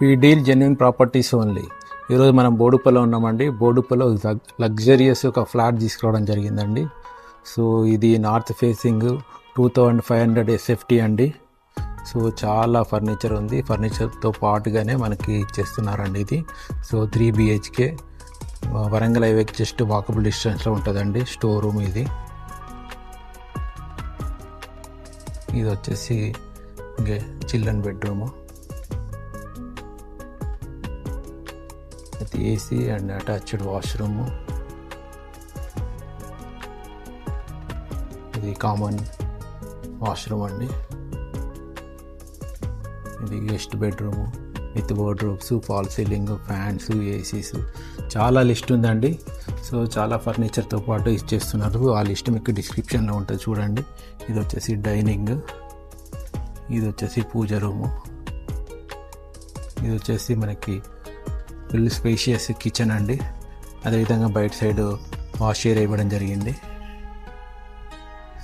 We deal genuine properties only. ఈరోజు మనం బోడుప్పలో ఉన్నామండి. బోడుప్పలో లగ్జరియస్ ఒక ఫ్లాట్ తీసుకురావడం జరిగిందండి. సో ఇది నార్త్ ఫేసింగ్ 2500 SFT అండి. సో చాలా ఫర్నిచర్ ఉంది. ఫర్నిచర్తో పాటుగానే మనకి ఇచ్చేస్తున్నారండి ఇది. సో 3 BHK వరంగల్ హైవేకి జస్ట్ వాకబుల్ డిస్టెన్స్లో ఉంటుందండి స్టోర్ రూమ్ ఇది. ఇది వచ్చేసి చిల్డ్రన్ బెడ్రూము. ఇది AC అండ్ అటాచ్డ్ వాష్రూము. ఇది కామన్ వాష్రూమ్ అండి. ఇది guest bedroom with wardrobes, fall ceiling, fans, ACs, చాలా లిస్ట్ ఉందండి. సో చాలా ఫర్నిచర్తో పాటు ఇచ్చేస్తున్నారు. ఆ లిస్ట్ మీకు డిస్క్రిప్షన్లో ఉంటుంది చూడండి. ఇది వచ్చేసి డైనింగ్, ఇది వచ్చేసి పూజ రూము, ఇది వచ్చేసి మనకి ఫుల్ స్పేషియస్ కిచెన్ అండి. అదేవిధంగా బయట సైడ్ వాష్ ఏరియా ఇవ్వడం జరిగింది.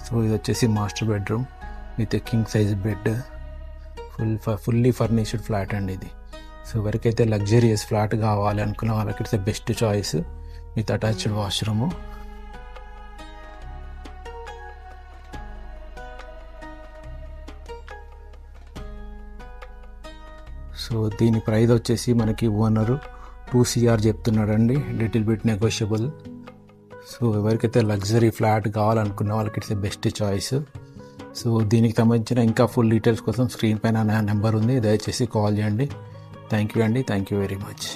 సో ఇది వచ్చేసి master bedroom with king size bed. Fully furnished flat అండి ఇది. సో ఎవరికైతే లగ్జరియస్ ఫ్లాట్ కావాలి అనుకున్న వాళ్ళకి it's best choice with attached washroom. So దీని ప్రైస్ వచ్చేసి మనకి ఓనరు 2 CR చెప్తున్నాడండి. Little bit negotiable. సో ఎవరికైతే లగ్జరీ ఫ్లాట్ కావాలనుకున్న వాళ్ళకి ఇట్స్ బెస్ట్ చాయిస్. సో దీనికి సంబంధించిన ఇంకా ఫుల్ డీటెయిల్స్ కోసం స్క్రీన్ పైన నా నెంబర్ ఉంది, దయచేసి కాల్ చేయండి. థ్యాంక్ యూ అండి. Thank you very much.